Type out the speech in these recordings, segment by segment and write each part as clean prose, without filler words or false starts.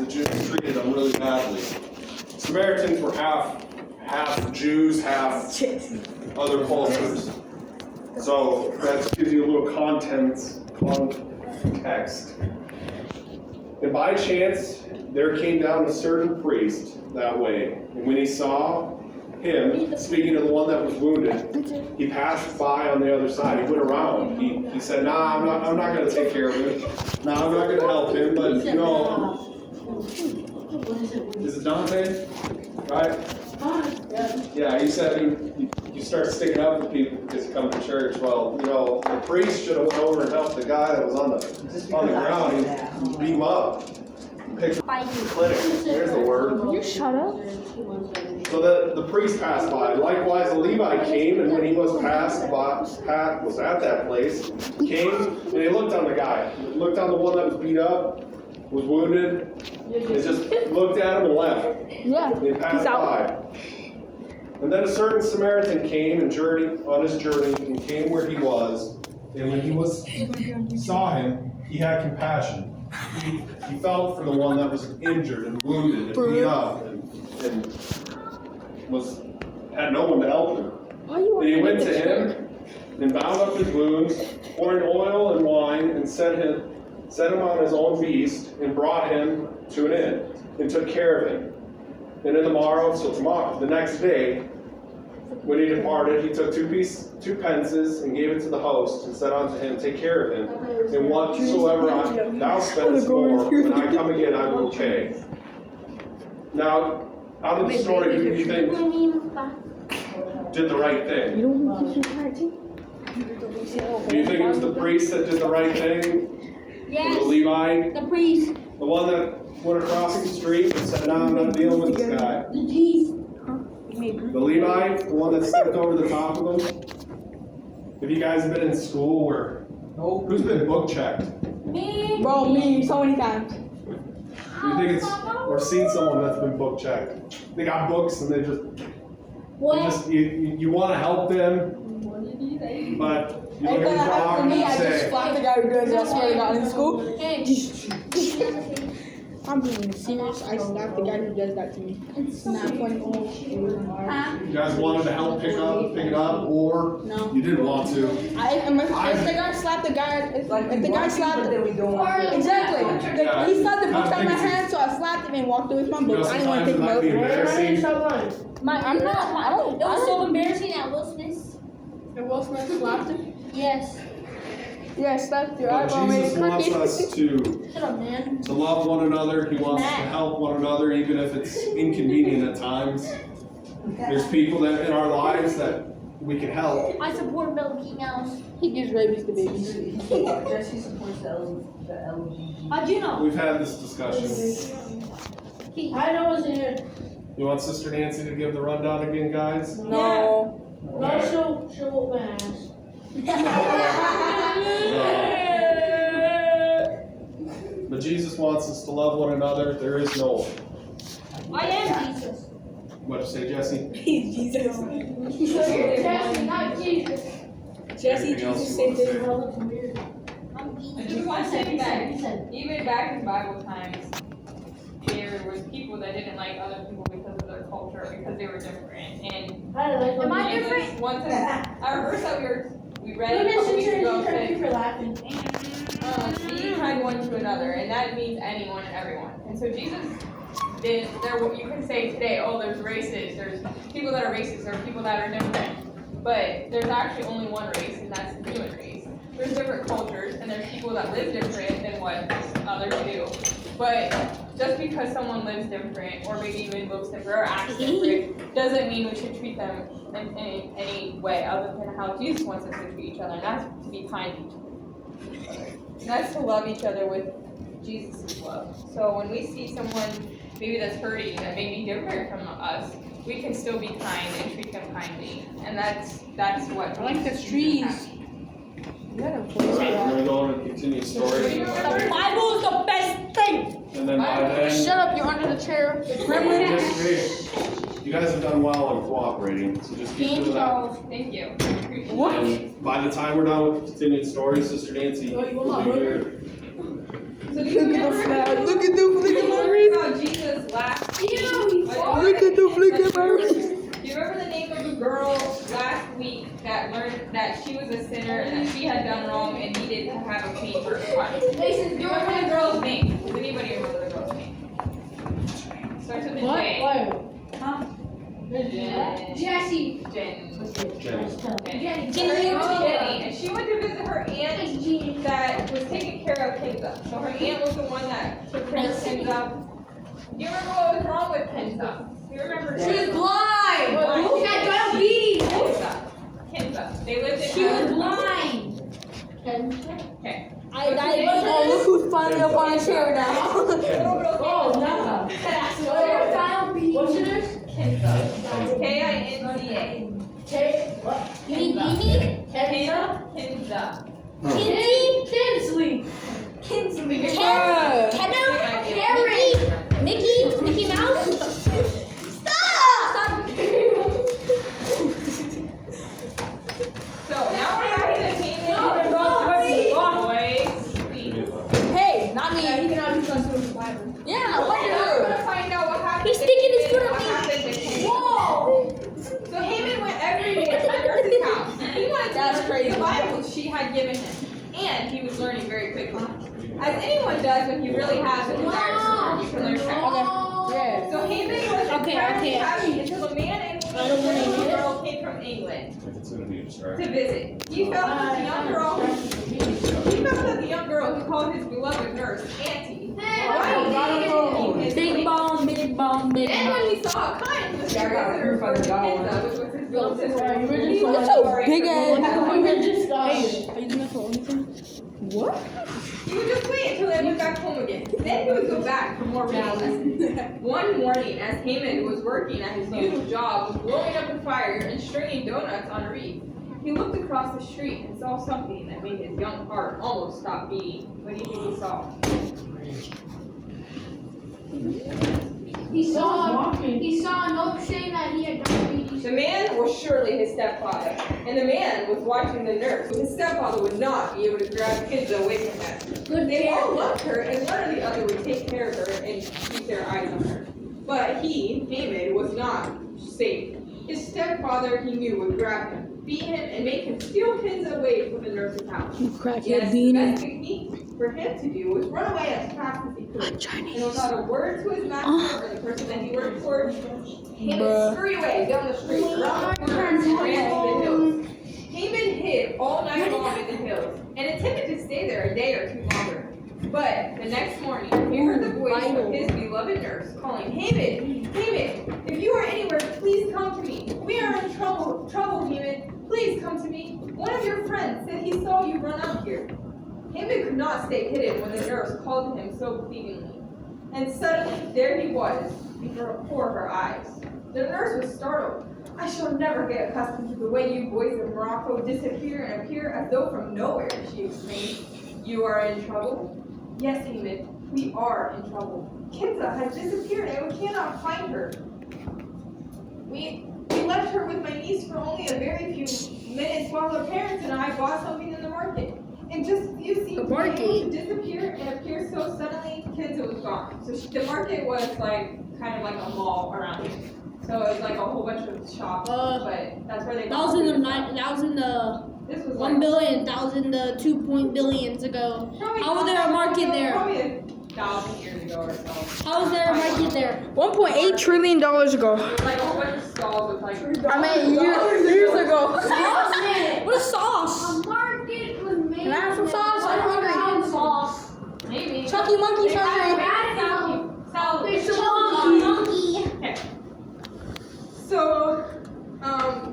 the Jews treated them really badly. Samaritans were half Jews, half other cultures. So that gives you a little context. And by chance, there came down a certain priest that way. And when he saw him speaking to the one that was wounded, he passed by on the other side. He went around. He said, "Nah, I'm not going to take care of him. Nah, I'm not going to help him." But you know, is it Dante? Right? Yeah, he said you start sticking up for people because you come to church. Well, you know, the priest should have went over and helped the guy that was on the ground. He beat him up. Picture clinic. There's the word. Will you shut up? So the priest passed by. Likewise, a Levite came, and when he was was at that place, came and he looked on the guy. Looked on the one that was beat up, was wounded, and just looked at him and left. Yeah. And he passed by. And then a certain Samaritan came on his journey and came where he was. And when he saw him, he had compassion. He felt for the one that was injured and wounded and beat up and had no one to help him. And he went to him and bound up his wounds, pouring oil and wine, and set him on his own beast, and brought him to an inn, and took care of him. And the next day, when he departed, he took 2 pences and gave it to the host, and said unto him, "Take care of him, and whatsoever thou spendest more, when I come again, I will pay." Now, out of the story, who do you think did the right thing? Do you think it was the priest that did the right thing? Yes. The Levite? The priest. The one that went across the street and said, "No, I'm not dealing with this guy." The thief. The Levite, the one that stepped over the top of him. Have you guys been in school where? Nope. Who's been book checked? Me. Bro, me so many times. Do you think or seen someone that's been book checked? They got books and they just you want to help them, but you look at the clock and you I just say, slapped the guy who does that. I swear to God, in school. I'm being serious. I slapped the guy who does that to me. It's not funny. you guys wanted to help pick it up, or No. you didn't want to? If the guy slapped the guy, if the guy slapped then we don't want to. exactly. Yeah. He slapped the books out of my Kinda hand, so I slapped him and walked away with my You know, books. I didn't want to sometimes take it them might be out. embarrassing. I'm not. I don't. It was so embarrassing at Will Smith. And Will Smith slapped him. Yes. Yeah, slapped you. But Jesus wants us Shut up, man. to love one another. He wants us to help one another, even if it's inconvenient at times. There's people that in our lives that we can help. I support Mickey Mouse. He gives rabies to babies. Jesse supports the LGBT. How'd you know? We've had this discussion. I know it's in here. You want Sister Nancy to give the rundown again, guys? No. No, she'll whoop my ass. But Jesus wants us to love one another. There is no. I am Jesus. What'd you say, Jesse? He's Jesus. Jesse, not Jesus. Jesse, Anything else Jesus you want saved to his say? I'm Jesus. I just want to say that even back in Bible times, there was people that didn't like other people because of their culture, because they were different. And Am I Jesus different? wants us, our verse that we read a Goodness, couple weeks ago thank you said, for laughing. be kind one to another, and that means anyone and everyone. And so Jesus did, you can say today, oh, there's races, there's people that are racist, there are people that are different. But there's actually only one race, and that's the human race. There's different cultures, and there's people that live different than what others do. But just because someone lives different, or maybe even looks different, or acts different, doesn't mean we should treat them in any way other than how Jesus wants us to treat each other, and that's to be kind to each other. And that's to love each other with Jesus' love. So when we see someone maybe that's hurting, that may be different from us, we can still be kind and treat them kindly. And that's what I like the Jesus trees. has. You gotta We're going to go on and continue stories. The Bible is the best thing. And then by then, Shut up, you're under the chair. you guys have done well in cooperating, so just keep doing that. Thank you. And by the time we're done with continued stories, Sister Nancy will be here. So do you remember? Look at my reason. done wrong and needed to have a clean first cut. Do you remember the girl's name? Does anybody remember the girl's name? Starts with a J. Huh? Jessie. Jen. Jenny. Jenny, and she went to visit her aunt that was taking care of Kenza. So her aunt was the one that took care of Kenza. Do you remember what was wrong with Kenza? Do you remember? She was blind. She had diabetes. Kenza. They lived in. She was blind. Okay. Look who's finally up on a chair now. Oh, no. What's your name? Kenza. K-I-N-Z-A. Kenza. Kinsley. Mickey Mouse. Stop. So now we're back to the boys. Hey, not me. Yeah, what Now we're gonna find out what happened. He's sticking his foot What up me. happened to Kenza. Whoa. So Haman went every day to the nurse's house. He wanted to That's learn crazy. the Bible she had given him. And he was learning very quickly. As anyone does when he really has a desire to learn, you can learn fast. Yeah. So Haman was incredibly happy until a man and a girl came from England It's gonna be a distraction. to visit. He felt that the young girl who called his beloved nurse Auntie. Big bomb, big bomb, big And when bomb. he saw a kind visitor for Kenza, which was his little sister, he was That's so sorry big for ass. going out. Are you doing this for anything? What? He would just wait until they went back home again. Then he would go back for more reading lessons. One morning, as Haman was working at his usual job of blowing up a fire and stringing donuts on a wreath, he looked across the street and saw something that made his young heart almost stop beating. What do you think he saw? He saw an oak saying that he had diabetes. The man was surely his stepfather, and the man was watching the nurse. His stepfather would not be able to grab kids away from them. They all loved her, and one or the other would take care of her and keep their eyes on her. But he, Haman, was not safe. His stepfather, he knew, would grab him, beat him, and make him steal kids away from the nurse's house. Yes, the best technique for him to do was run away as fast as he could. And without a word to his master or the person that he worked for, Haman scurried away down the street, around the corner, and ran to the hills. Haman hid all night long in the hills and intended to stay there a day or two longer. But the next morning, he heard the voice of his beloved nurse calling, Haman, Haman, if you are anywhere, please come to me. We are in trouble, Haman. Please come to me. One of your friends said he saw you run out here. Haman could not stay hidden when the nurse called to him so pleadingly. And suddenly, there he was, before her eyes. The nurse was startled. I shall never get accustomed to the way you boys of Morocco disappear and appear as though from nowhere, she exclaimed. You are in trouble? Yes, Haman, we are in trouble. Kenza has disappeared and we cannot find her. We left her with my niece for only a very few minutes while her parents and I bought something in the market. And just as you see, able to disappear and appear so suddenly, Kenza was gone. So the market was like kind of like a mall around here. So it was like a whole bunch of shops, but that's where they That was in the This was 1 billion, that was in the 2 billions ago. How was there a market there? Probably 1,000 years ago or so. How was there a market there? $1.8 trillion ago. Like a whole bunch of stalls with like. Years ago. What is sauce? A market was made. Can I have some sauce? I'm hungry. Sauce. Maybe. Chucky Monkey They Surgery. have salad. There's monkey. Okay. So,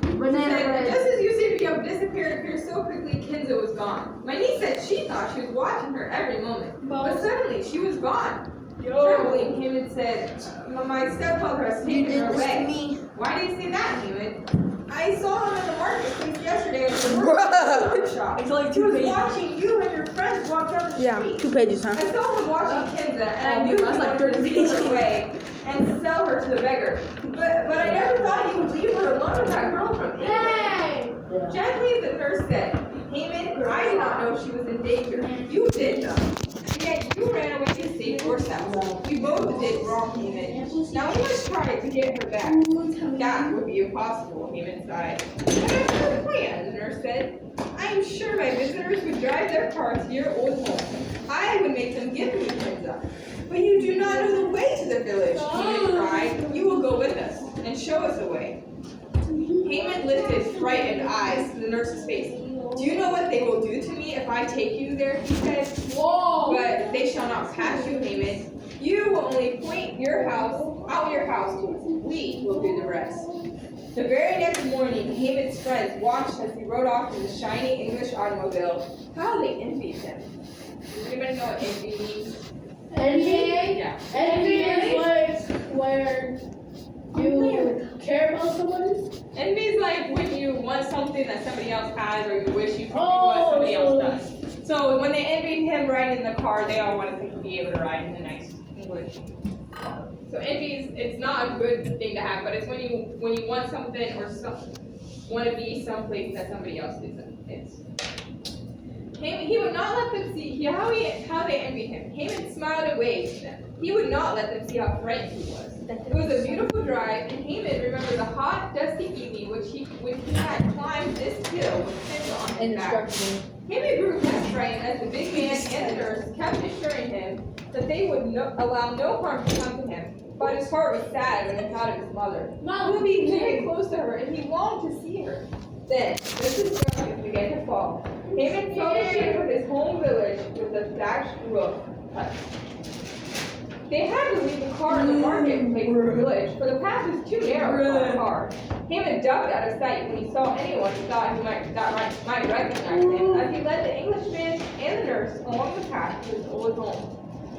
just as you seem to have disappeared and appeared so quickly, Kenza was gone. My niece said she thought she was watching her every moment, but suddenly she was gone. Trembling, Haman said, my stepfather has taken her away. Why do you say that, Haman? I saw him in the marketplace yesterday at the grocery shop. It's like He 2 was pages. watching you and your friends walk down the Yeah, street. 2 pages, huh? I saw him watching Kenza, and I knew he that's like wanted to 30 steal her away and sell her to the beggar. But I never thought he would leave her alone with that girl from England. Hey. Gently, the nurse said, Haman, I did not know she was in danger. You did know. And yet you ran away to save yourself. You both did wrong, Haman. Now we must try to get her back. That would be impossible, Haman sighed. But I have a plan, the nurse said. I am sure my visitors would drive their car to your old home. I would make them give me Kinza. But you do not know the way to the village, Haman cried. You will go with us and show us the way. Haman lifted frightened eyes to the nurse's face. Do you know what they will do to me if I take you there, he said. Whoa. But they shall not pass you, Haman. You will only point your house to us. We will do the rest. The very next morning, Haman's friends watched as he rode off in the shiny English automobile. How they envied him. Does anybody know what envy means? Envy? Yeah. Envy is like where you care about somebody? Envy is like when you want something that somebody else has or you wish you could do what somebody else does. So when they envied him riding in the car, they all wanted him to be able to ride in the nice English car. So envy is, it's not a good thing to have, but it's when you want something or want to be someplace that somebody else isn't. He would not let them see how they envied him. Haman smiled and waved to them. He would not let them see how frightened he was. It was a beautiful drive, and Haman remembered the hot, dusty evening when he had climbed this hill with Kinza on his back. Haman grew less frightened as the big man and the nurse kept assuring him that they would allow no harm to come to him. But his heart was sad when he thought of his mother. He would be very close to her, and he longed to see her. Then, just as darkness began to fall, Haman saw the shape of his home village with the thatched roof hut. They had to leave the car in the marketplace of the village, for the path was too narrow for a car. Haman ducked out of sight when he saw anyone who thought he might recognize him, as he led the Englishman and the nurse along the path to his old home.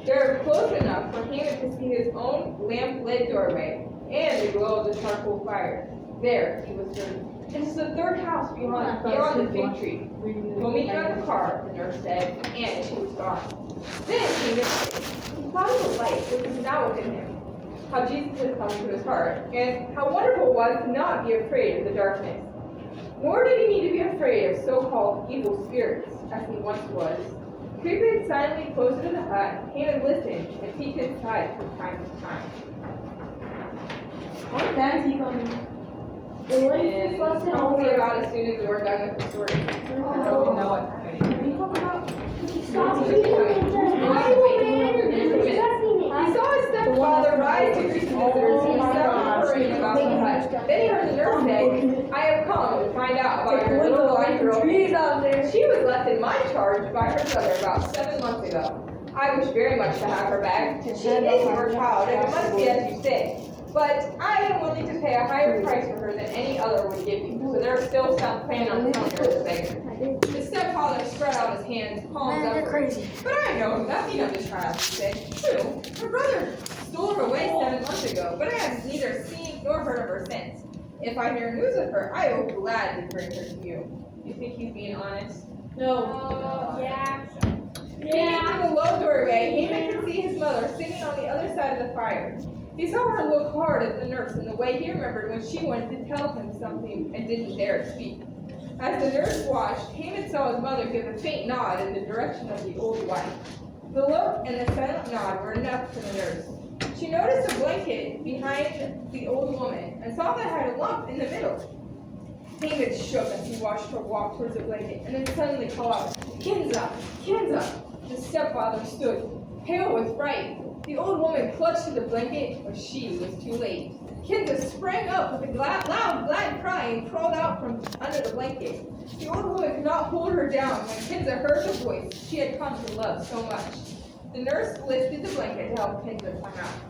They were close enough for Haman to see his own lamp-lit doorway and the glow of the charcoal fire. There, he was certain. This is the third house beyond the fig tree. We'll meet you at the car, the nurse said, and she was gone. Then Haman thought of the light which was now within him, how Jesus had come to his heart, and how wonderful it was to not be afraid of the darkness. Nor did he need to be afraid of so-called evil spirits, as he once was. Creeping silently closer to the hut, Haman listened and peeked inside from time to time. What time is he coming? And probably about as soon as we're done with the story. I don't know what time it is. He saw his stepfather rise to greet the visitors and he stopped worrying about the hut. Then he heard the nurse say, I have come to find out about your little blind girl. She was left in my charge by her brother about 7 months ago. I wish very much to have her back. She is your child, and it must be as you say. But I am willing to pay a higher price for her than any other would give you. So they're still planning on selling her as a beggar. The stepfather spread out his hands, palms upward. But I know nothing of the child, he said. True, her brother stole her away 7 months ago, but I have neither seen nor heard of her since. If I hear news of her, I will gladly bring her to you. You think he's being honest? No. Yeah. Through the low doorway, Haman could see his mother sitting on the other side of the fire. He saw her look hard at the nurse in the way he remembered when she wanted to tell him something and didn't dare speak. As the nurse watched, Haman saw his mother give a faint nod in the direction of the old wife. The look and the silent nod were enough for the nurse. She noticed a blanket behind the old woman and saw that it had a lump in the middle. Haman shook as he watched her walk towards the blanket and then suddenly called out, Kinza! Kinza! The stepfather stood, pale with fright. The old woman clutched to the blanket, but she was too late. Kinza sprang up with a loud, glad cry and crawled out from under the blanket. The old woman could not hold her down when Kinza heard the voice she had come to love so much. The nurse lifted the blanket to help Kinza climb out.